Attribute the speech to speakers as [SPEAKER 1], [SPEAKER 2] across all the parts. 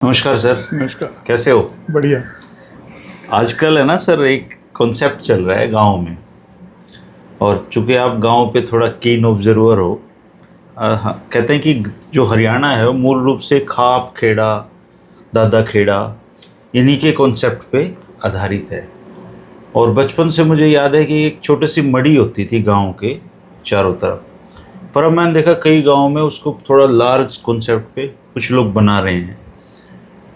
[SPEAKER 1] नमस्कार सर।
[SPEAKER 2] नमस्कार।
[SPEAKER 1] कैसे हो?
[SPEAKER 2] बढ़िया।
[SPEAKER 1] आजकल है ना सर, एक कॉन्सेप्ट चल रहा है गांव में, और चूंकि आप गांव पे थोड़ा कीन ऑब्जर्वर हो, कहते हैं कि जो हरियाणा है वो मूल रूप से खाप खेड़ा, दादा खेड़ा, इन्हीं के कॉन्सेप्ट पे आधारित है। और बचपन से मुझे याद है कि एक छोटी सी मड़ी होती थी गांव के चारों तरफ, पर अब मैंने देखा कई गांव में उसको थोड़ा लार्ज कॉन्सेप्ट पे कुछ लोग बना रहे हैं,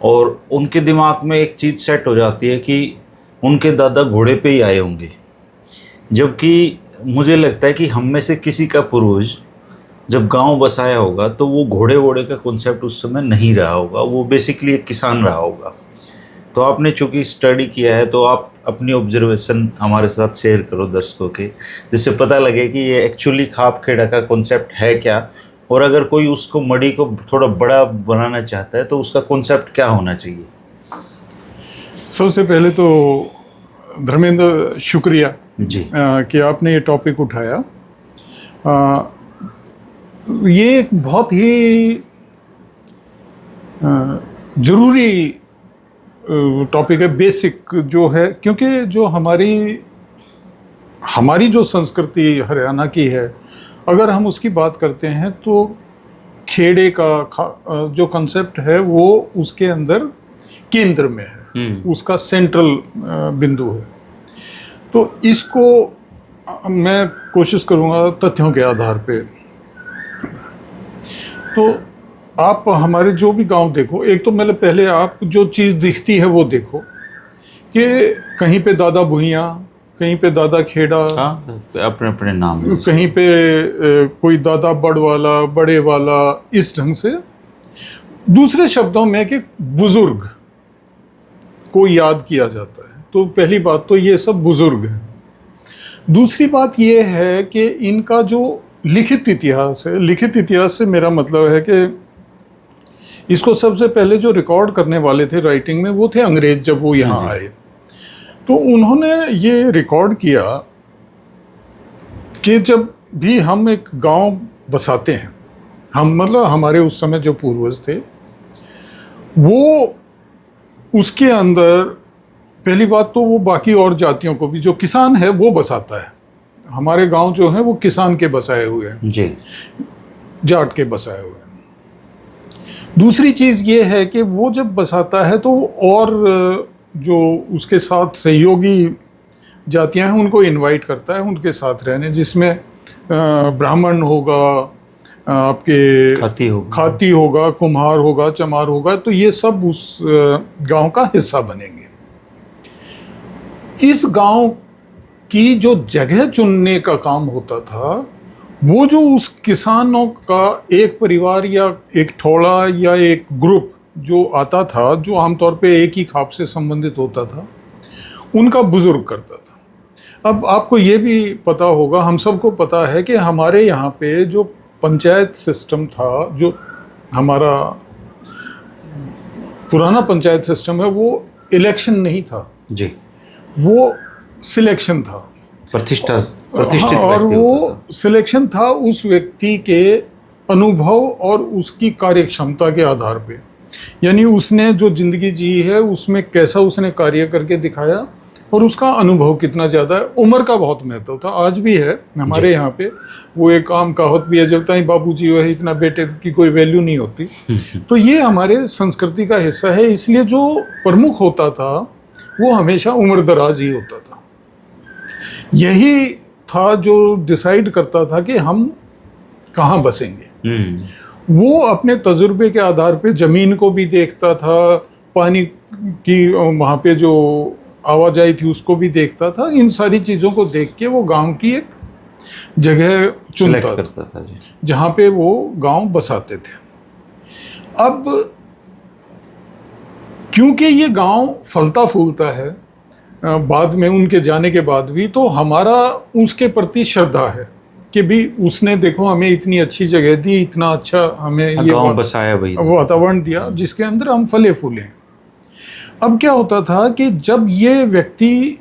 [SPEAKER 1] और उनके दिमाग में एक चीज़ सेट हो जाती है कि उनके दादा घोड़े पे ही आए होंगे। जबकि मुझे लगता है कि हम में से किसी का पूर्वज जब गांव बसाया होगा तो वो घोड़े वोड़े का कॉन्सेप्ट उस समय नहीं रहा होगा, वो बेसिकली एक किसान रहा होगा। तो आपने चूंकि स्टडी किया है, तो आप अपनी ऑब्जर्वेशन हमारे साथ शेयर करो दर्शकों के, जिससे पता लगे कि ये एक्चुअली खाप खेड़ा का कॉन्सेप्ट है क्या, और अगर कोई उसको मड़ी को थोड़ा बड़ा बनाना चाहता है तो उसका कॉन्सेप्ट क्या होना चाहिए।
[SPEAKER 2] सबसे पहले तो धर्मेंद्र, शुक्रिया
[SPEAKER 1] जी
[SPEAKER 2] कि आपने ये टॉपिक उठाया। ये एक बहुत ही ज़रूरी टॉपिक है, बेसिक जो है, क्योंकि जो हमारी जो संस्कृति हरियाणा की है, अगर हम उसकी बात करते हैं तो खेड़े का जो कंसेप्ट है वो उसके अंदर केंद्र में है, उसका सेंट्रल बिंदु है। तो इसको मैं कोशिश करूंगा तथ्यों के आधार पे। तो आप हमारे जो भी गांव देखो, एक तो मतलब पहले आप जो चीज़ दिखती है वो देखो कि कहीं पे दादा भुइयाँ, कहीं पे दादा खेड़ा,
[SPEAKER 1] हाँ, अपने अपने नाम है।
[SPEAKER 2] कहीं पे कोई दादा बड़ वाला, बड़े वाला, इस ढंग से। दूसरे शब्दों में कि बुजुर्ग को याद किया जाता है। तो पहली बात तो ये सब बुजुर्ग हैं। दूसरी बात ये है कि इनका जो लिखित इतिहास है, लिखित इतिहास से मेरा मतलब है कि इसको सबसे पहले जो रिकॉर्ड करने वाले थे राइटिंग में वो थे अंग्रेज। जब वो यहाँ आए तो उन्होंने ये रिकॉर्ड किया कि जब भी हम एक गांव बसाते हैं, हम मतलब हमारे उस समय जो पूर्वज थे, वो उसके अंदर पहली बात तो वो बाकी और जातियों को भी, जो किसान है वो बसाता है। हमारे गांव जो है वो किसान के बसाए हुए हैं
[SPEAKER 1] जी,
[SPEAKER 2] जाट के बसाए हुए हैं। दूसरी चीज़ ये है कि वो जब बसाता है तो और जो उसके साथ सहयोगी जातियां हैं उनको इनवाइट करता है उनके साथ रहने, जिसमें ब्राह्मण होगा, आपके खाती होगा, कुम्हार होगा, चमार होगा। तो ये सब उस गांव का हिस्सा बनेंगे। इस गांव की जो जगह चुनने का काम होता था, वो जो उस किसानों का एक परिवार या एक ठोड़ा या एक ग्रुप जो आता था, जो आमतौर पे एक ही खाप से संबंधित होता था, उनका बुजुर्ग करता था। अब आपको ये भी पता होगा, हम सबको पता है कि हमारे यहाँ पे जो पंचायत सिस्टम था, जो हमारा पुराना पंचायत सिस्टम है, वो इलेक्शन नहीं था जी, वो सिलेक्शन था, प्रतिष्ठित और वो सिलेक्शन था उस व्यक्ति के अनुभव और उसकी कार्य क्षमता के आधार पे। यानी उसने जो जिंदगी जी है उसमें कैसा उसने कार्य करके दिखाया और उसका अनुभव कितना ज़्यादा है। उम्र का बहुत महत्व था, आज भी है हमारे यहाँ पे। वो एक आम कहावत भी है, जब तक बाबूजी है इतना बेटे की कोई वैल्यू नहीं होती। तो ये हमारे संस्कृति का हिस्सा है। इसलिए जो प्रमुख होता था वो हमेशा उम्र दराज ही होता था। यही था जो डिसाइड करता था कि हम कहाँ बसेंगे। वो अपने तजुर्बे के आधार पे ज़मीन को भी देखता था, पानी की वहाँ पे जो आवाजाही थी उसको भी देखता था। इन सारी चीज़ों को देख के वो गांव की एक जगह चुनता था जहाँ पे वो गांव बसाते थे। अब क्योंकि ये गांव फलता फूलता है बाद में उनके जाने के बाद भी, तो हमारा उसके प्रति श्रद्धा है कि भी उसने देखो हमें इतनी अच्छी जगह दी, इतना अच्छा हमें ये गांव बसाया, वातावरण दिया जिसके अंदर हम फले फूले। अब क्या होता था कि जब ये व्यक्ति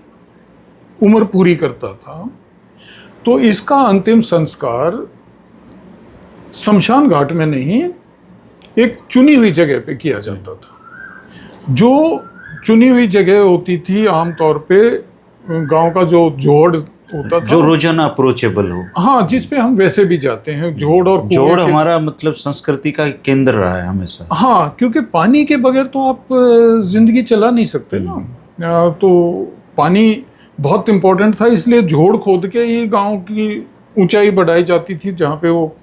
[SPEAKER 2] उम्र पूरी करता था तो इसका अंतिम संस्कार शमशान घाट में नहीं, एक चुनी हुई जगह पे किया जाता था। जो चुनी हुई जगह होती थी आमतौर पे, गांव का जो जोड़ होता था,
[SPEAKER 1] जो रोजाना अप्रोचेबल हो।
[SPEAKER 2] हाँ, जिस पे हम वैसे भी जाते हैं, जोड़ और कुएं
[SPEAKER 1] जोड़
[SPEAKER 2] के-
[SPEAKER 1] हमारा मतलब संस्कृति का केंद्र रहा है हमेशा।
[SPEAKER 2] हाँ, क्योंकि पानी के बगैर तो आप जिंदगी चला नहीं सकते ना। तो पानी बहुत इम्पोर्टेंट था, इसलिए जोड़ खोद के ही गांव की ऊंचाई बढ़ाई जाती थी जहाँ पे वो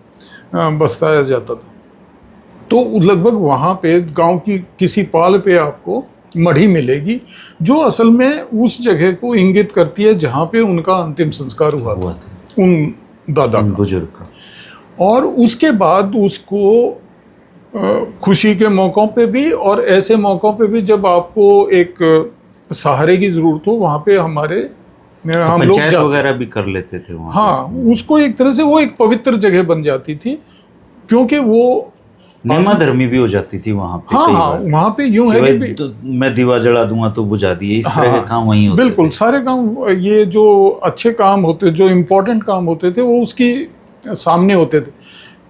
[SPEAKER 2] बसाया जाता था। तो लगभग वहाँ पे गांव की किसी पाल पे आपको मढ़ी मिलेगी, जो असल में उस जगह को इंगित करती है जहाँ पे उनका अंतिम संस्कार हुआ था उन दादा का,
[SPEAKER 1] बुजुर्ग का।
[SPEAKER 2] और उसके बाद उसको खुशी के मौक़ों पे भी और ऐसे मौक़ों पे भी जब आपको एक सहारे की ज़रूरत हो, वहाँ पे हम लोग
[SPEAKER 1] पंचायत
[SPEAKER 2] जाते
[SPEAKER 1] वगैरह भी कर लेते थे वहाँ।
[SPEAKER 2] हाँ, उसको एक तरह से वो एक पवित्र जगह बन जाती थी, क्योंकि वो
[SPEAKER 1] नेमाधर्मी भी हो जाती थी वहाँ पे।
[SPEAKER 2] हाँ
[SPEAKER 1] कई
[SPEAKER 2] हाँ,
[SPEAKER 1] बार
[SPEAKER 2] वहाँ पे यूं है कि
[SPEAKER 1] तो मैं दीवा जला दूंगा तो बुझा दिए, इस तरह के काम वहीं होते
[SPEAKER 2] बिल्कुल
[SPEAKER 1] थे।
[SPEAKER 2] सारे काम, ये जो अच्छे काम होते, जो इम्पोर्टेंट काम होते थे, वो उसकी सामने होते थे,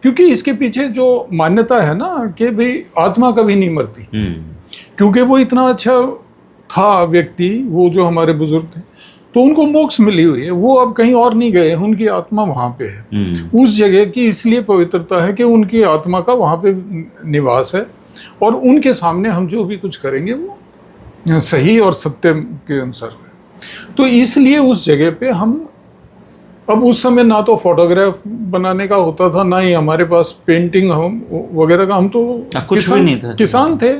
[SPEAKER 2] क्योंकि इसके पीछे जो मान्यता है ना कि भाई आत्मा कभी नहीं मरती, क्योंकि वो इतना अच्छा था व्यक्ति, वो जो हमारे बुजुर्ग थे, तो उनको मोक्ष मिली हुई है, वो अब कहीं और नहीं गए, उनकी आत्मा वहाँ पे है। उस जगह की इसलिए पवित्रता है कि उनकी आत्मा का वहाँ पे निवास है, और उनके सामने हम जो भी कुछ करेंगे वो सही और सत्य के अनुसार है। तो इसलिए उस जगह पे हम, अब उस समय ना तो फोटोग्राफ बनाने का होता था, ना ही हमारे पास पेंटिंग हम वगैरह का, हम तो
[SPEAKER 1] कुछ भी नहीं था,
[SPEAKER 2] किसान थे,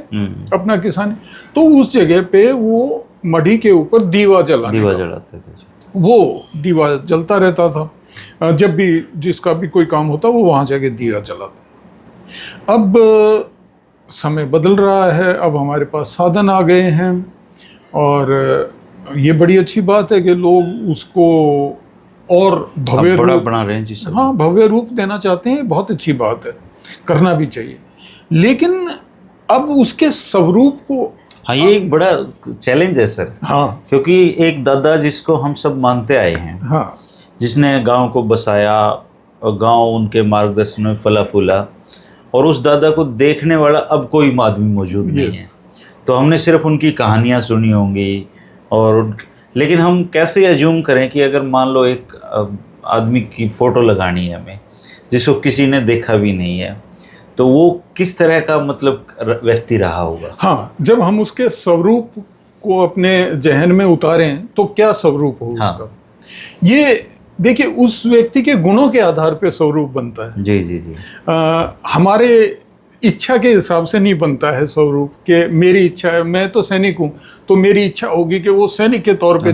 [SPEAKER 2] अपना किसान। तो उस जगह पे वो मढ़ी के ऊपर दीवा
[SPEAKER 1] जलाते थे,
[SPEAKER 2] वो दीवा जलता रहता था, जब भी जिसका भी कोई काम होता वो वहाँ जाके दीवा जलाता। अब समय बदल रहा है, अब हमारे पास साधन आ गए हैं, और ये बड़ी अच्छी बात है कि लोग उसको और भव्य रूप
[SPEAKER 1] बना रहे हैं जी सब।
[SPEAKER 2] हाँ, भव्य रूप देना चाहते हैं, बहुत अच्छी बात है, करना भी चाहिए। लेकिन अब उसके स्वरूप को,
[SPEAKER 1] हाँ, ये एक बड़ा चैलेंज है सर।
[SPEAKER 2] हाँ,
[SPEAKER 1] क्योंकि एक दादा जिसको हम सब मानते आए हैं,
[SPEAKER 2] हाँ,
[SPEAKER 1] जिसने गांव को बसाया और गांव उनके मार्गदर्शन में फला फूला, और उस दादा को देखने वाला अब कोई आदमी मौजूद नहीं है। तो हमने सिर्फ उनकी कहानियाँ सुनी होंगी, और लेकिन हम कैसे अज्यूम करें कि अगर मान लो एक आदमी की फ़ोटो लगानी है हमें, जिसको किसी ने देखा भी नहीं है, तो वो किस तरह का मतलब व्यक्ति रहा होगा।
[SPEAKER 2] हाँ, जब हम उसके स्वरूप को अपने जहन में उतारें तो क्या स्वरूप हो उसका, ये देखिए उस व्यक्ति के गुणों के आधार पे स्वरूप बनता है।
[SPEAKER 1] जी जी जी।
[SPEAKER 2] हमारे इच्छा के हिसाब से नहीं बनता है स्वरूप, के मेरी इच्छा है, मैं तो सैनिक हूँ, तो मेरी इच्छा होगी कि वो सैनिक के तौर पे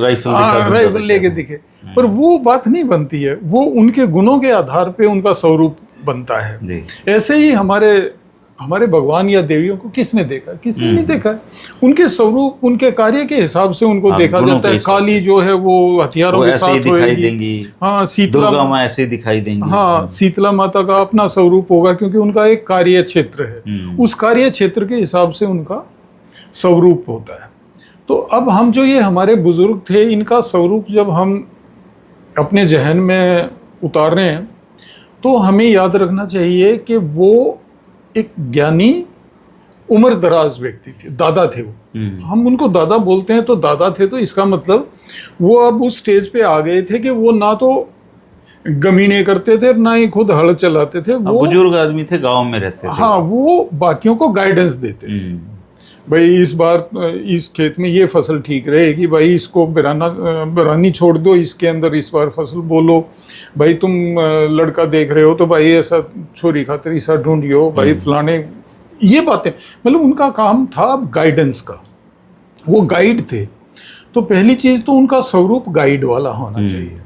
[SPEAKER 2] राइफल लेके दिखे, पर वो बात नहीं बनती है, वो उनके गुणों के आधार पे उनका स्वरूप बनता है
[SPEAKER 1] जी।
[SPEAKER 2] ऐसे ही हमारे भगवान या देवियों को किसने देखा, किसी ने नहीं देखा है, उनके स्वरूप, उनके कार्य के हिसाब से उनको देखा जाता है। काली जो है वो हथियारों के साथ
[SPEAKER 1] दिखाई देंगी,
[SPEAKER 2] हाँ, शीतला
[SPEAKER 1] माँ ऐसे दिखाई देंगी,
[SPEAKER 2] हाँ, शीतला माता का अपना स्वरूप होगा, क्योंकि उनका एक कार्य क्षेत्र है, उस कार्य क्षेत्र के हिसाब से उनका स्वरूप होता है। तो अब हम जो ये हमारे बुजुर्ग थे, इनका स्वरूप जब हम अपने जहन में उतार रहे हैं, तो हमें याद रखना चाहिए कि वो एक ज्ञानी उम्र दराज व्यक्ति थे, दादा थे वो। हम उनको दादा बोलते हैं, तो दादा थे, तो इसका मतलब वो अब उस स्टेज पे आ गए थे कि वो ना तो गमीने करते थे, ना ही खुद हल चलाते थे, वो
[SPEAKER 1] बुजुर्ग आदमी थे, गांव में रहते थे।
[SPEAKER 2] हाँ, वो बाकियों को गाइडेंस देते थे, भाई इस बार इस खेत में ये फसल ठीक रहेगी, भाई इसको बिरानी छोड़ दो, इसके अंदर इस बार फसल बोलो, भाई तुम लड़का देख रहे हो तो भाई ऐसा छोरी खातिर ऐसा ढूंढियो, भाई फलाने, ये बातें, मतलब उनका काम था गाइडेंस का, वो गाइड थे। तो पहली चीज़ तो उनका स्वरूप गाइड वाला होना चाहिए,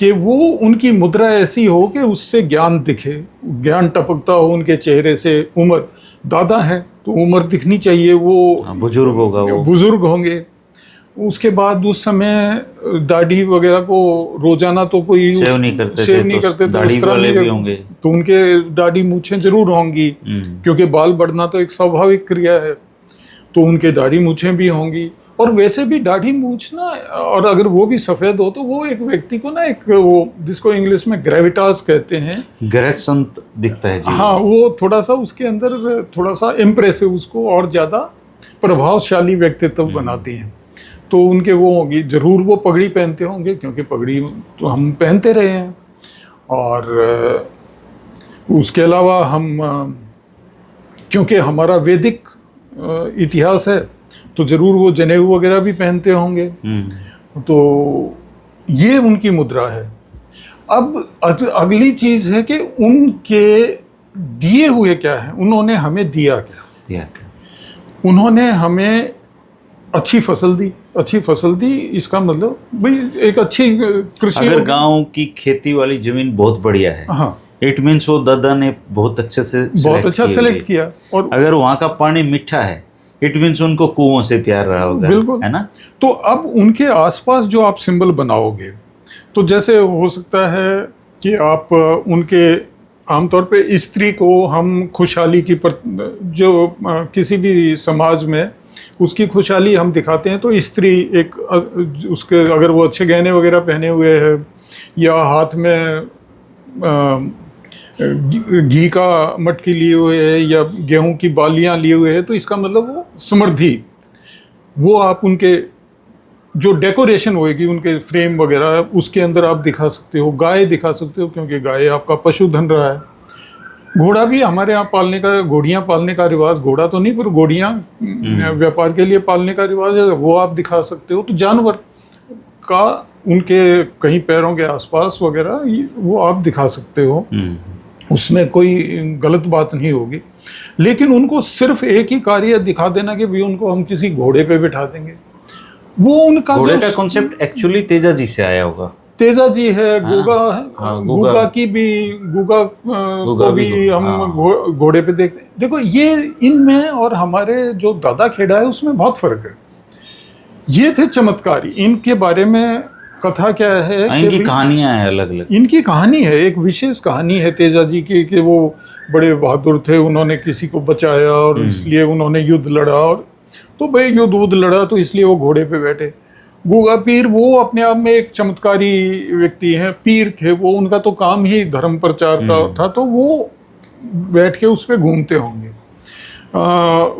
[SPEAKER 2] कि वो उनकी मुद्रा ऐसी हो कि उससे ज्ञान दिखे, ज्ञान टपकता हो उनके चेहरे से। उम्र दादा हैं तो उम्र दिखनी चाहिए, वो
[SPEAKER 1] बुजुर्ग होगा, वो
[SPEAKER 2] बुजुर्ग होंगे। उसके बाद उस समय दाढ़ी वगैरह को रोजाना तो कोई
[SPEAKER 1] सेव नहीं करते थे,
[SPEAKER 2] दाढ़ी वाले भी होंगे, तो उनके दाढ़ी मूछें जरूर होंगी, क्योंकि बाल बढ़ना तो एक स्वाभाविक क्रिया है, तो उनके दाढ़ी मूछें भी होंगी। और वैसे भी दाढ़ी मूछ ना, और अगर वो भी सफ़ेद हो, तो वो एक व्यक्ति को ना एक वो जिसको इंग्लिश में ग्रेविटास कहते हैं,
[SPEAKER 1] ग्रेसंत दिखता है जी।
[SPEAKER 2] हाँ, वो थोड़ा सा उसके अंदर थोड़ा सा इम्प्रेसिव, उसको और ज़्यादा प्रभावशाली व्यक्तित्व बनाती हैं। तो उनके वो होंगी, जरूर वो पगड़ी पहनते होंगे क्योंकि पगड़ी तो हम पहनते रहे हैं। और उसके अलावा हम, क्योंकि हमारा वैदिक इतिहास है, तो जरूर वो जनेऊ वगैरह भी पहनते होंगे। तो ये उनकी मुद्रा है। अब अगली चीज है कि उनके दिए हुए क्या है, उन्होंने हमें दिया क्या। उन्होंने हमें अच्छी फसल दी। अच्छी फसल दी इसका मतलब भाई एक अच्छी कृषि।
[SPEAKER 1] अगर गांव की खेती वाली जमीन बहुत बढ़िया है, हाँ, इट मीन्स वो दादा ने बहुत अच्छे से
[SPEAKER 2] बहुत अच्छा सेलेक्ट किया। और
[SPEAKER 1] अगर वहाँ का पानी मीठा है, इट मीन्स उनको कुओं से प्यार रहा होगा,
[SPEAKER 2] बिल्कुल,
[SPEAKER 1] है ना।
[SPEAKER 2] तो अब उनके आसपास जो आप सिंबल बनाओगे, तो जैसे हो सकता है कि आप उनके, आमतौर पे स्त्री को हम खुशहाली की जो किसी भी समाज में उसकी खुशहाली हम दिखाते हैं, तो स्त्री एक उसके, अगर वो अच्छे गहने वगैरह पहने हुए है या हाथ में घी का मटकी लिए हुए है या गेहूं की बालियां लिए हुए है, तो इसका मतलब वो समृद्धि, वो आप उनके जो डेकोरेशन होएगी उनके फ्रेम वगैरह उसके अंदर आप दिखा सकते हो। गाय दिखा सकते हो क्योंकि गाय आपका पशुधन रहा है। घोड़ा भी हमारे यहाँ पालने का, घोड़ियाँ पालने का रिवाज, घोड़ा तो नहीं पर घोड़ियाँ व्यापार के लिए पालने का रिवाज है, वो आप दिखा सकते हो। तो जानवर का उनके कहीं पैरों के आसपास वगैरह वो आप दिखा सकते हो, उसमें कोई गलत बात नहीं होगी। लेकिन उनको सिर्फ एक ही कार्य दिखा देना कि भाई उनको हम किसी घोड़े पे बिठा देंगे, वो उनका
[SPEAKER 1] घोड़े का कॉन्सेप्ट एक्चुअली तेजा जी से आया होगा।
[SPEAKER 2] तेजा जी है, गुगा है, गुगा की भी, गुगा को भी हम घोड़े पे देखते हैं। देखो ये इनमें और हमारे जो दादा खेड़ा है उसमें बहुत फर्क है। ये थे चमत्कारी। इनके बारे में कथा क्या है,
[SPEAKER 1] इनकी कहानियां हैं अलग अलग।
[SPEAKER 2] इनकी कहानी है, एक विशेष कहानी है तेजा जी की कि वो बड़े बहादुर थे, उन्होंने किसी को बचाया और इसलिए उन्होंने युद्ध लड़ा, और तो भाई युद्ध लड़ा तो इसलिए वो घोड़े पे बैठे। गुगा पीर वो अपने आप में एक चमत्कारी व्यक्ति हैं, पीर थे वो, उनका तो काम ही धर्म प्रचार का था, तो वो बैठ के उस पर घूमते होंगे।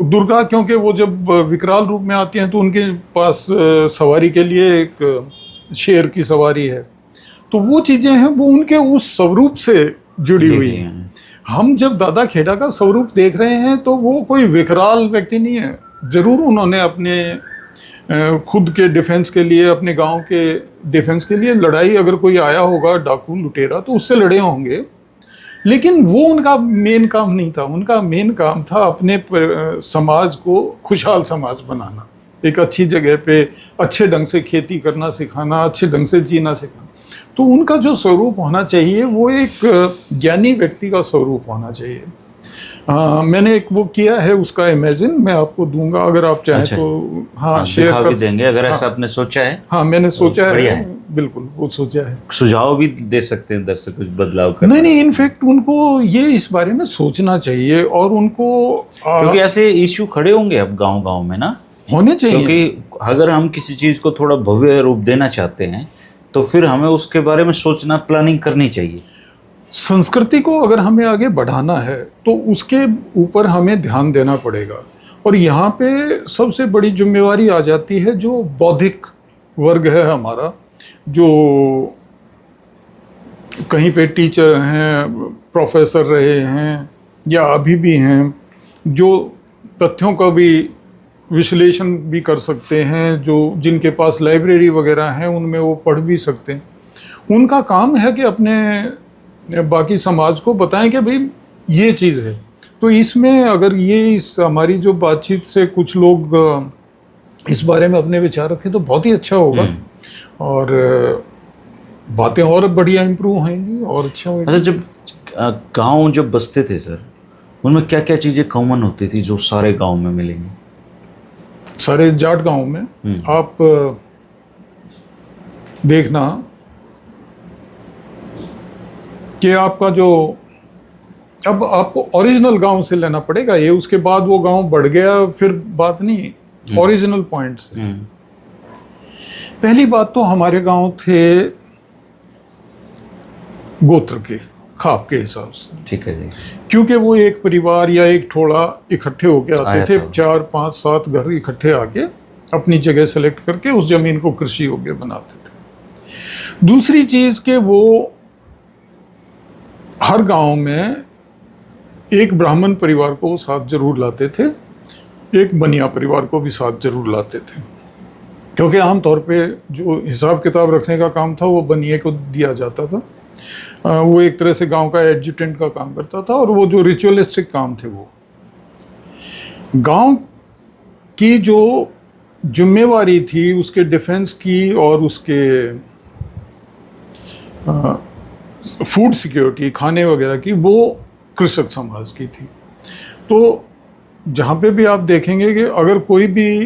[SPEAKER 2] दुर्गा क्योंकि वो जब विकराल रूप में आती हैं तो उनके पास सवारी के लिए एक शेर की सवारी है, तो वो चीज़ें हैं वो उनके उस स्वरूप से जुड़ी हुई हैं। हम जब दादा खेड़ा का स्वरूप देख रहे हैं तो वो कोई विकराल व्यक्ति नहीं है। जरूर उन्होंने अपने खुद के डिफेंस के लिए, अपने गांव के डिफेंस के लिए लड़ाई, अगर कोई आया होगा डाकू लुटेरा तो उससे लड़े होंगे, लेकिन वो उनका मेन काम नहीं था। उनका मेन काम था अपने समाज को खुशहाल समाज बनाना, एक अच्छी जगह पे अच्छे ढंग से खेती करना सिखाना, अच्छे ढंग से जीना सिखाना। तो उनका जो स्वरूप होना चाहिए वो एक ज्ञानी व्यक्ति का स्वरूप होना चाहिए। मैंने एक वो किया है, उसका इमेजिन मैं आपको दूंगा अगर आप चाहें। अच्छा। तो हाँ, शेयर कर
[SPEAKER 1] देंगे अगर ऐसा आपने सोचा है।
[SPEAKER 2] हाँ मैंने सोचा है, बिल्कुल वो सोचा है।
[SPEAKER 1] सुझाव भी दे सकते हैं दर्शक कुछ बदलाव करना।
[SPEAKER 2] नहीं, इनफैक्ट उनको ये इस बारे में सोचना चाहिए और उनको
[SPEAKER 1] क्योंकि ऐसे इश्यू खड़े होंगे अब गांव में ना,
[SPEAKER 2] होने चाहिए।
[SPEAKER 1] क्योंकि अगर हम किसी चीज को थोड़ा भव्य रूप देना चाहते हैं तो फिर हमें उसके बारे में सोचना, प्लानिंग करनी चाहिए।
[SPEAKER 2] संस्कृति को अगर हमें आगे बढ़ाना है तो उसके ऊपर हमें ध्यान देना पड़ेगा। और यहाँ पे सबसे बड़ी जिम्मेवारी आ जाती है जो बौद्धिक वर्ग है हमारा, जो कहीं पे टीचर हैं, प्रोफेसर रहे हैं या अभी भी हैं, जो तथ्यों का भी विश्लेषण भी कर सकते हैं, जो जिनके पास लाइब्रेरी वगैरह हैं उनमें वो पढ़ भी सकते हैं। उनका काम है कि अपने बाकी समाज को बताएं कि भाई ये चीज़ है। तो इसमें अगर ये इस हमारी जो बातचीत से कुछ लोग इस बारे में अपने विचार रखें तो बहुत ही अच्छा होगा और बातें और बढ़िया इम्प्रूव होंगी और अच्छा होगा।
[SPEAKER 1] अच्छा, जब गांव जब बसते थे सर, उनमें क्या क्या चीज़ें कॉमन होती थी जो सारे गांव में मिलेंगी?
[SPEAKER 2] सारे जाट गांव में आप देखना कि आपका जो, अब आपको ओरिजिनल गांव से लेना पड़ेगा ये, उसके बाद वो गांव बढ़ गया फिर बात नहीं, ओरिजिनल पॉइंट से। पहली बात तो हमारे गांव थे गोत्र के, खाप के हिसाब से।
[SPEAKER 1] ठीक है जी।
[SPEAKER 2] क्योंकि वो एक परिवार या एक ठोड़ा इकट्ठे होके आते थे, 4, 5, 7 घर इकट्ठे आके अपनी जगह सेलेक्ट करके उस जमीन को कृषि योग्य बनाते थे। दूसरी चीज के वो हर गांव में एक ब्राह्मण परिवार को साथ जरूर लाते थे, एक बनिया परिवार को भी साथ जरूर लाते थे, क्योंकि आमतौर पे जो हिसाब किताब रखने का काम था वो बनिए को दिया जाता था। वो एक तरह से गांव का एडजुटेंट का काम करता था, और वो जो रिचुअलिस्टिक काम थे वो गांव की जो जिम्मेवारी थी उसके डिफेंस की और उसके फूड सिक्योरिटी, खाने वगैरह की, वो कृषक समाज की थी। तो जहाँ पे भी आप देखेंगे कि अगर कोई भी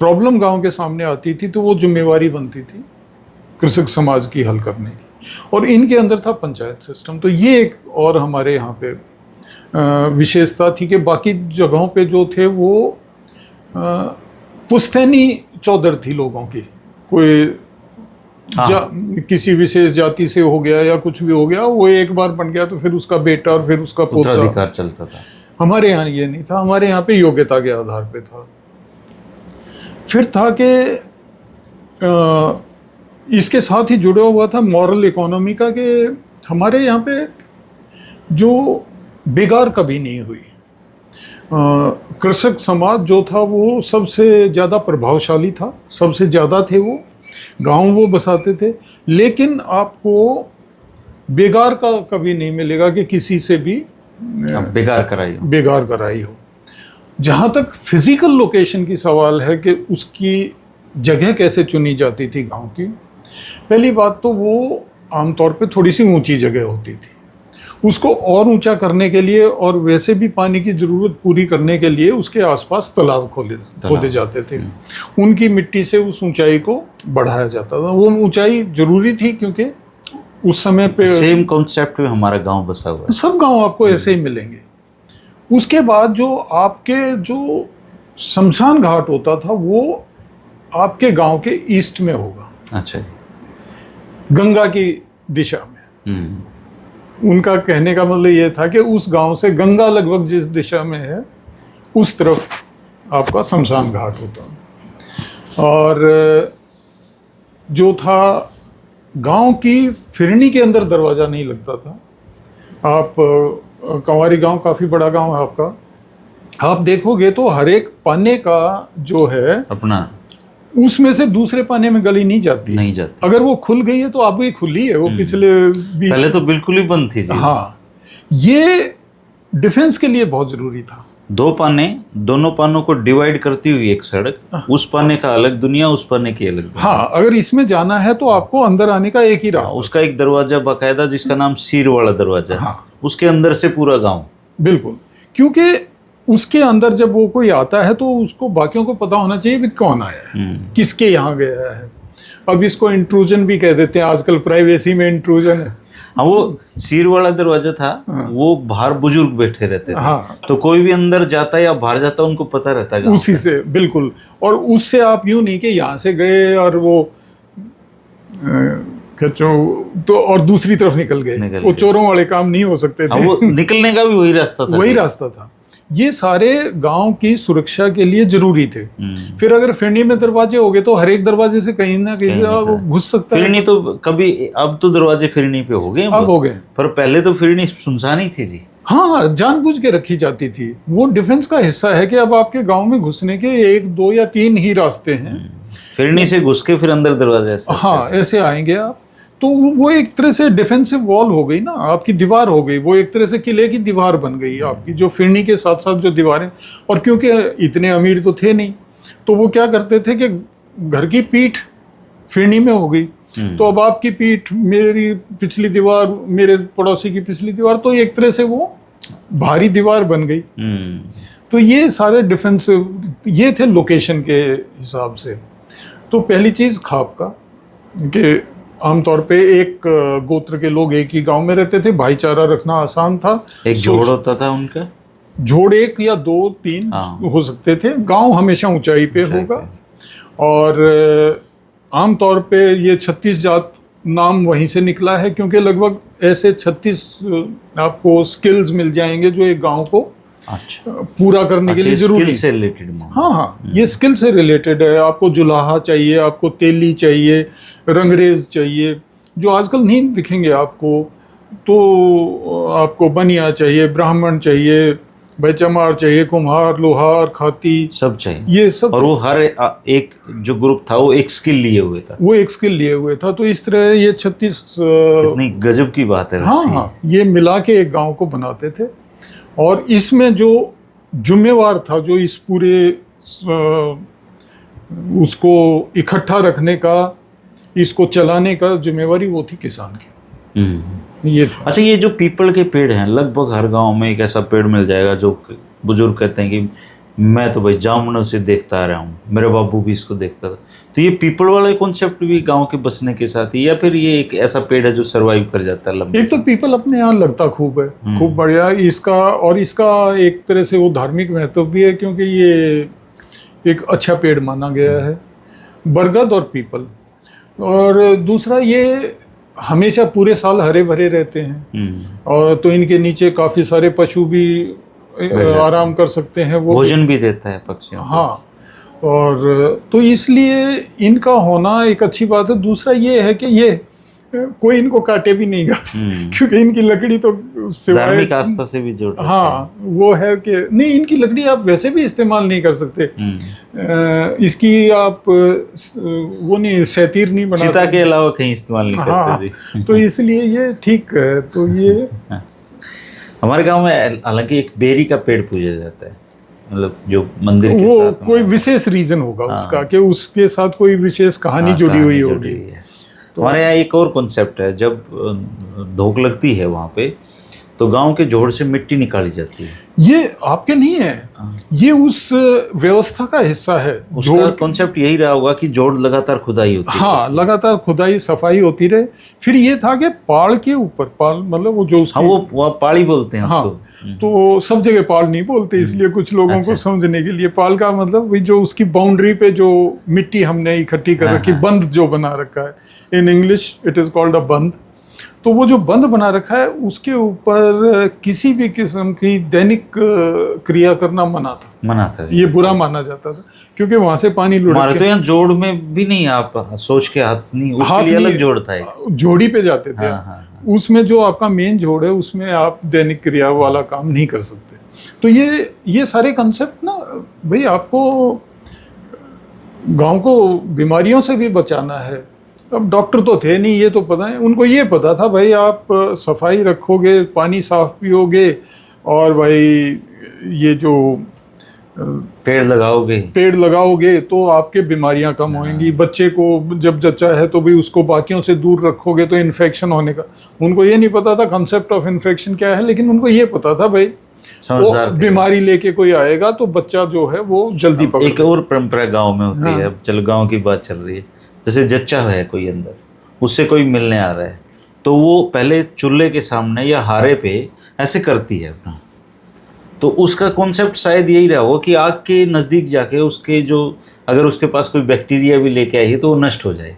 [SPEAKER 2] प्रॉब्लम गांव के सामने आती थी तो वो जिम्मेवारी बनती थी कृषक समाज की हल करने की, और इनके अंदर था पंचायत सिस्टम। तो ये एक और हमारे यहाँ पे विशेषता थी कि बाकी जगहों पे जो थे वो पुश्तैनी चौधर थी लोगों की, कोई किसी विशेष जाति से हो गया या कुछ भी हो गया, वो एक बार बन गया तो फिर उसका बेटा और फिर उसका पोता,
[SPEAKER 1] उत्तराधिकार चलता था।
[SPEAKER 2] हमारे यहाँ ये नहीं था, हमारे यहाँ पे योग्यता के आधार पे था। फिर था कि इसके साथ ही जुड़ा हुआ था मॉरल इकोनॉमी का, कि हमारे यहाँ पे जो बेगार कभी नहीं हुई। कृषक समाज जो था वो सबसे ज़्यादा प्रभावशाली था, सबसे ज़्यादा थे, वो गांव वो बसाते थे, लेकिन आपको बेगार का कभी नहीं मिलेगा कि किसी से भी बेगार कराई हो। जहाँ तक फिजिकल लोकेशन की सवाल है कि उसकी जगह कैसे चुनी जाती थी गांव की, पहली बात तो वो आमतौर पे थोड़ी सी ऊंची जगह होती थी। उसको और ऊंचा करने के लिए और वैसे भी पानी की ज़रूरत पूरी करने के लिए उसके आसपास तालाब खोदे जाते थे। उनकी मिट्टी से उस ऊंचाई को बढ़ाया जाता था। वो ऊंचाई जरूरी थी क्योंकि उस समय पे
[SPEAKER 1] सेम कॉन्सेप्ट में हमारा गांव बसा हुआ है।
[SPEAKER 2] सब गांव आपको ऐसे ही मिलेंगे। उसके बाद जो आपके जो शमशान घाट होता था वो आपके गांव के ईस्ट में होगा।
[SPEAKER 1] अच्छा,
[SPEAKER 2] गंगा की दिशा में। उनका कहने का मतलब ये था कि उस गांव से गंगा लगभग जिस दिशा में है उस तरफ आपका शमशान घाट होता। और जो था गांव की फिरनी के अंदर दरवाज़ा नहीं लगता था। आप कंवारी गांव काफ़ी बड़ा गांव है आपका, आप देखोगे तो हर एक पाने का जो है
[SPEAKER 1] अपना,
[SPEAKER 2] उसमें से दूसरे पाने में गली नहीं जाती। अगर वो खुल गई है तो अब ही खुली है, वो पिछले बीच
[SPEAKER 1] पहले तो बिल्कुल ही बंद थी जी।
[SPEAKER 2] हाँ, ये डिफेंस के लिए बहुत जरूरी था।
[SPEAKER 1] 2 पाने, दोनों पानों को डिवाइड करती हुई एक सड़क, उस पाने का अलग दुनिया, उस पाने की अलग दुनिया।
[SPEAKER 2] हाँ, अगर इसमें जाना है तो आपको अंदर आने का एक ही रास्ता।
[SPEAKER 1] उसका एक दरवाजा बाकायदा जिसका नाम सीर वाला दरवाजा। हाँ, उसके अंदर से पूरा गांव।
[SPEAKER 2] बिल्कुल, क्योंकि उसके अंदर जब वो कोई आता है तो उसको बाकियों को पता होना चाहिए कि कौन आया है, किसके यहाँ गया है। अब इसको इंट्रूजन भी कह देते हैं आजकल, प्राइवेसी में इंट्रूजन है।
[SPEAKER 1] हाँ, वो सीर वाला दरवाजा था। हाँ। वो बाहर बुजुर्ग बैठे रहते थे। हाँ। तो कोई भी अंदर जाता या बाहर जाता उनको पता रहता है
[SPEAKER 2] उसी से। बिल्कुल, और उससे आप यूं नहीं कि यहाँ से गए और वो तो और दूसरी तरफ निकल गए, वो चोरों वाले काम नहीं हो सकते थे।
[SPEAKER 1] वो निकलने का भी वही रास्ता था।
[SPEAKER 2] वही रास्ता था। ये सारे गांव की सुरक्षा के लिए जरूरी थे। फिर अगर फिरनी में दरवाजे हो गए तो हर एक दरवाजे से कहीं ना कहीं वो घुस सकता है।
[SPEAKER 1] फिरनी तो कभी, अब तो दरवाजे फिरनी पे हो गए,
[SPEAKER 2] अब हो गए,
[SPEAKER 1] पर पहले तो फिरनी सुनसान ही थी जी।
[SPEAKER 2] हाँ, जानबूझ के रखी जाती थी। वो डिफेंस का हिस्सा है कि अब आपके गांव में घुसने के 1, 2 या 3 ही रास्ते हैं।
[SPEAKER 1] फिरनी से घुस के फिर अंदर दरवाजे।
[SPEAKER 2] हाँ, ऐसे आएंगे आप, तो वो एक तरह से डिफेंसिव वॉल हो गई ना, आपकी दीवार हो गई। वो एक तरह से किले की दीवार बन गई आपकी, जो फिरनी के साथ साथ जो दीवारें। और क्योंकि इतने अमीर तो थे नहीं, तो वो क्या करते थे कि घर की पीठ फिरनी में हो गई, तो अब आपकी पीठ, मेरी पिछली दीवार, मेरे पड़ोसी की पिछली दीवार, तो एक तरह से वो भारी दीवार बन गई। तो ये सारे डिफेंसिव ये थे लोकेशन के हिसाब से। तो पहली चीज़ खाप का, कि आमतौर पे एक गोत्र के लोग एक ही गांव में रहते थे, भाईचारा रखना आसान था।
[SPEAKER 1] एक जोड़ होता था उनका,
[SPEAKER 2] जोड़ 1 या 2, 3 हो सकते थे। गांव हमेशा ऊंचाई पे होगा। और आमतौर पे ये 36 जात नाम वहीं से निकला है, क्योंकि लगभग ऐसे 36 आपको स्किल्स मिल जाएंगे जो एक गांव को
[SPEAKER 1] अच्छा
[SPEAKER 2] पूरा करने के लिए जरूरी
[SPEAKER 1] स्किल से रिलेटेड।
[SPEAKER 2] हाँ हाँ, ये स्किल से रिलेटेड है। आपको जुलाहा चाहिए, आपको तेली चाहिए, रंगरेज चाहिए, जो आजकल नहीं दिखेंगे आपको। तो आपको बनिया चाहिए, ब्राह्मण चाहिए, भाई चमार चाहिए, कुम्हार, लोहार, खाती,
[SPEAKER 1] सब चाहिए,
[SPEAKER 2] ये सब।
[SPEAKER 1] और वो हर एक जो ग्रुप था वो एक स्किल लिए हुए था,
[SPEAKER 2] वो एक स्किल लिए हुए था। तो इस तरह ये 36
[SPEAKER 1] कितनी गजब की बात है।
[SPEAKER 2] हाँ हाँ, ये मिला के एक गांव को बनाते थे। और इसमें जो जुम्मेवार था, जो इस पूरे उसको इकट्ठा रखने का, इसको चलाने का जिम्मेवारी वो थी किसान की। ये था।
[SPEAKER 1] अच्छा, ये जो पीपल के पेड़ हैं, लगभग हर गांव में एक ऐसा पेड़ मिल जाएगा जो बुजुर्ग कहते हैं कि मैं तो भाई जामुनों से देखता आ रहा हूँ, मेरा बाबू भी इसको देखता था। तो ये पीपल वाला कॉन्सेप्ट भी गांव के बसने के साथ ही, या फिर ये एक ऐसा पेड़ है जो सरवाइव कर जाता है लंबे?
[SPEAKER 2] एक तो पीपल अपने यहाँ लगता खूब है, खूब बढ़िया इसका, और इसका एक तरह से वो धार्मिक महत्व भी है, क्योंकि ये एक अच्छा पेड़ माना गया है, बरगद और पीपल। और दूसरा, ये हमेशा पूरे साल हरे भरे रहते हैं, और तो इनके नीचे काफ़ी सारे पशु भी आराम कर सकते हैं, वो
[SPEAKER 1] भोजन भी देता है पक्षियों को।
[SPEAKER 2] हाँ, और तो इसलिए इनका होना एक अच्छी बात है। दूसरा ये है कि ये कोई इनको काटे भी नहीं गा, क्योंकि इनकी लकड़ी तो सिवाय
[SPEAKER 1] धार्मिक आस्था से भी जुड़,
[SPEAKER 2] हाँ, वो है कि नहीं, इनकी लकड़ी आप वैसे भी इस्तेमाल नहीं कर सकते। इसकी आप वो नहीं, सैतीर नहीं बना
[SPEAKER 1] चिता के अलावा कहीं इस्तेमाल नहीं करते
[SPEAKER 2] हाँ, तो इसलिए ये ठीक है। तो ये
[SPEAKER 1] हमारे गांव में हालांकि एक बेरी का पेड़ पूजा जाता है, मतलब जो मंदिर के
[SPEAKER 2] वो
[SPEAKER 1] साथ
[SPEAKER 2] कोई विशेष रीजन होगा उसका, कि उसके साथ कोई विशेष कहानी जुड़ी हुई होगी।
[SPEAKER 1] तो हमारे यहाँ एक और कॉन्सेप्ट है, जब धोख लगती है वहाँ पे तो गांव के जोड़ से मिट्टी निकाली जाती है।
[SPEAKER 2] ये आपके नहीं है, ये उस व्यवस्था का हिस्सा है।
[SPEAKER 1] उसका कॉन्सेप्ट यही रहा होगा कि जोड़ लगातार खुदाई होती है।
[SPEAKER 2] हाँ, लगातार खुदाई सफाई होती रहे। फिर ये था कि पाड़ के ऊपर, पाड़ मतलब वो जो उसकी,
[SPEAKER 1] हाँ, वो पाड़ी बोलते हैं
[SPEAKER 2] हाँ,
[SPEAKER 1] उसको।
[SPEAKER 2] तो सब जगह पाड़ नहीं बोलते, इसलिए कुछ लोगों को समझने के लिए पाल का मतलब वही जो उसकी बाउंड्री पे जो मिट्टी हमने इकट्ठी कर रखी, बंद जो बना रखा है, in English it is called a बंद। तो वो जो बंद बना रखा है उसके ऊपर किसी भी किस्म की दैनिक क्रिया करना मना था। ये बुरा माना जाता था, क्योंकि वहां से पानी लुढ़क
[SPEAKER 1] हमारे तो यहाँ जोड़ में भी नहीं, आप सोच के हाथ नहीं, उसके लिए अलग जोड़ था,
[SPEAKER 2] जोड़ी पे जाते थे। उसमें जो आपका मेन जोड़ है, उसमें आप दैनिक क्रिया वाला काम नहीं कर सकते। तो ये सारे कंसेप्ट ना भाई, आपको गांव को बीमारियों से भी बचाना है। अब डॉक्टर तो थे नहीं, ये तो पता है उनको, ये पता था भाई आप सफाई रखोगे, पानी साफ पियोगे, और भाई ये जो
[SPEAKER 1] पेड़
[SPEAKER 2] लगाओगे तो आपके बीमारियां कम होंगी। बच्चे को जब जच्चा है तो भी उसको बाकियों से दूर रखोगे तो इन्फेक्शन होने का, उनको ये नहीं पता था कंसेप्ट ऑफ इन्फेक्शन क्या है, लेकिन उनको ये पता था भाई तो बीमारी लेके कोई आएगा तो बच्चा जो है वो जल्दी पकड़।
[SPEAKER 1] एक और परंपरा गांव में होती है, चलो गांव की बात चल रही है, जैसे जच्चा है कोई अंदर, उससे कोई मिलने आ रहा है, तो वो पहले चूल्हे के सामने या हारे पे ऐसे करती है अपना। तो उसका कॉन्सेप्ट शायद यही रहा हो कि आग के नज़दीक जाके उसके जो, अगर उसके पास कोई बैक्टीरिया भी लेके आई तो वो नष्ट हो जाए।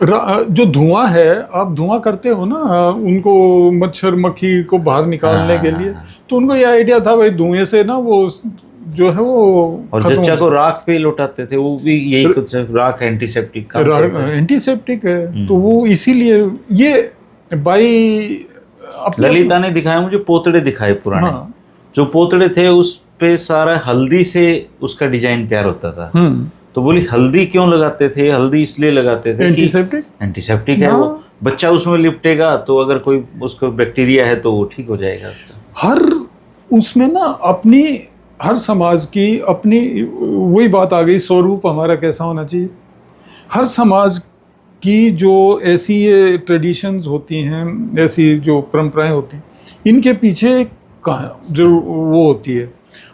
[SPEAKER 2] जो धुआं है, आप धुआं करते हो ना उनको, मच्छर मक्खी को बाहर निकालने के लिए, तो उनको ये आइडिया था भाई धुएं से ना वो जो है वो,
[SPEAKER 1] और जच्चा को राख पे लौटाते थे, वो भी यही कुछ, राख एंटीसेप्टिक
[SPEAKER 2] है। तो वो इसीलिए ये भाई
[SPEAKER 1] ललिता ने दिखाया मुझे, पोतड़े दिखाए पुराने। जो पोतड़े थे उस पे सारा हल्दी से उसका डिजाइन तैयार होता था। तो बोली हल्दी क्यों लगाते थे? हल्दी इसलिए लगाते थे एंटीसेप्टिक है, वो बच्चा उसमें लिपटेगा तो अगर कोई उसको बैक्टीरिया है तो वो ठीक हो जाएगा।
[SPEAKER 2] हर उसमें ना अपनी, हर समाज की अपनी, वही बात आ गई, स्वरूप हमारा कैसा होना चाहिए। हर समाज की जो ऐसी ट्रेडिशंस होती हैं, ऐसी जो परंपराएं होती हैं, इनके पीछे जो वो होती है,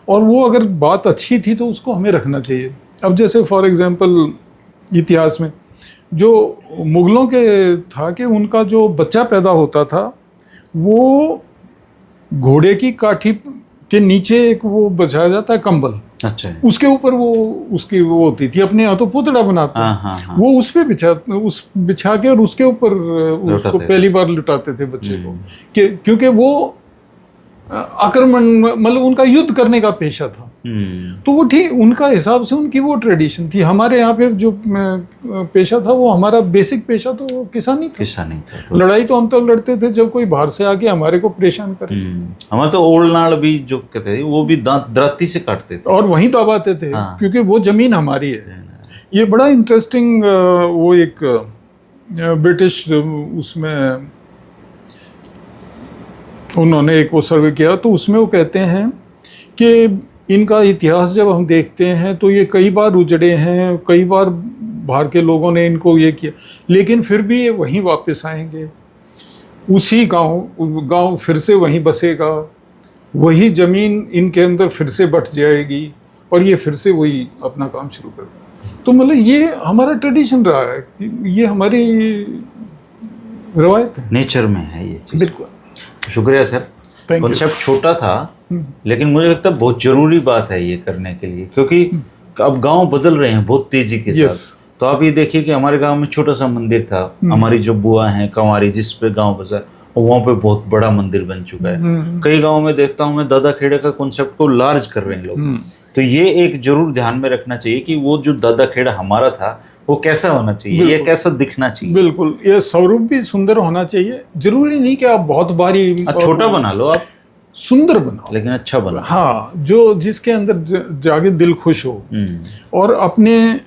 [SPEAKER 2] और वो अगर बात अच्छी थी तो उसको हमें रखना चाहिए। अब जैसे फॉर एग्जांपल इतिहास में जो मुगलों के था कि उनका जो बच्चा पैदा होता था वो घोड़े की काठी के नीचे एक वो बचाया जाता है कंबल,
[SPEAKER 1] अच्छा है।
[SPEAKER 2] उसके ऊपर वो उसकी वो होती थी, अपने यहाँ तो पुतला बनाते हैं,
[SPEAKER 1] हाँ।
[SPEAKER 2] वो उस पे बिछा के और उसके ऊपर उसको पहली बार लुटाते थे बच्चे को, क्योंकि वो आक्रमण मतलब उनका युद्ध करने का पेशा था। तो वो ठीक उनका हिसाब से उनकी वो ट्रेडिशन थी। हमारे यहाँ पे जो पेशा था वो हमारा बेसिक पेशा तो किसानी था। तो लड़ाई तो हम तो लड़ते थे जब कोई बाहर से आके हमारे को परेशान करे।
[SPEAKER 1] हमारे तो ओलनाड़ भी जो कहते थे वो भी दांती से काटते थे
[SPEAKER 2] और वहीं दबाते थे। हाँ। क्योंकि वो जमीन हमारी है। ये बड़ा इंटरेस्टिंग वो एक ब्रिटिश उसमें उन्होंने एक वो सर्वे किया, तो उसमें वो कहते हैं कि इनका इतिहास जब हम देखते हैं तो ये कई बार उजड़े हैं, कई बार बाहर के लोगों ने इनको ये किया, लेकिन फिर भी ये वहीं वापस आएंगे, उसी गांव फिर से वहीं बसेगा, वही ज़मीन इनके अंदर फिर से बट जाएगी और ये फिर से वही अपना काम शुरू करेगा। तो मतलब ये हमारा ट्रेडिशन रहा है, ये हमारी रवायत है,
[SPEAKER 1] नेचर में है ये चीज़।
[SPEAKER 2] बिल्कुल।
[SPEAKER 1] शुक्रिया सर। कॉन्सेप्ट छोटा था लेकिन मुझे लगता है बहुत जरूरी बात है ये करने के लिए, क्योंकि अब गांव बदल रहे हैं बहुत तेजी के साथ। तो आप ये देखिए कि हमारे गांव में छोटा सा मंदिर था, हमारी जो बुआ हैं कंवारी जिस पे गांव बसा और वहाँ पे बहुत बड़ा मंदिर बन चुका है। कई गाँव में देखता हूँ मैं दादा खेड़े का कॉन्सेप्ट को लार्ज कर रहे हैं लोग। तो ये एक जरूर ध्यान में रखना चाहिए कि वो जो दादा खेड़ा हमारा था वो कैसा होना चाहिए, ये कैसा दिखना चाहिए।
[SPEAKER 2] बिल्कुल, ये स्वरूप भी सुंदर होना चाहिए। जरूरी नहीं कि आप बहुत भारी
[SPEAKER 1] छोटा बना लो, आप
[SPEAKER 2] सुंदर बनाओ लेकिन
[SPEAKER 1] अच्छा बनाओ।
[SPEAKER 2] हाँ, जो जिसके अंदर जाके दिल खुश हो और अपने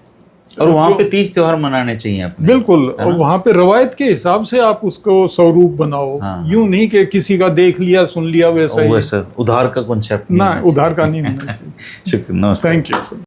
[SPEAKER 1] और वहाँ पे तीज त्योहार मनाने चाहिए अपने।
[SPEAKER 2] बिल्कुल, और वहाँ पे रवायत के हिसाब से आप उसको स्वरूप बनाओ। हाँ। यूं नहीं कि किसी का देख लिया सुन लिया वैसा ही।
[SPEAKER 1] उधार का कॉन्सेप्ट
[SPEAKER 2] ना, उधार का नहीं होना चाहिए।
[SPEAKER 1] शुक्रिया,
[SPEAKER 2] थैंक यू सर।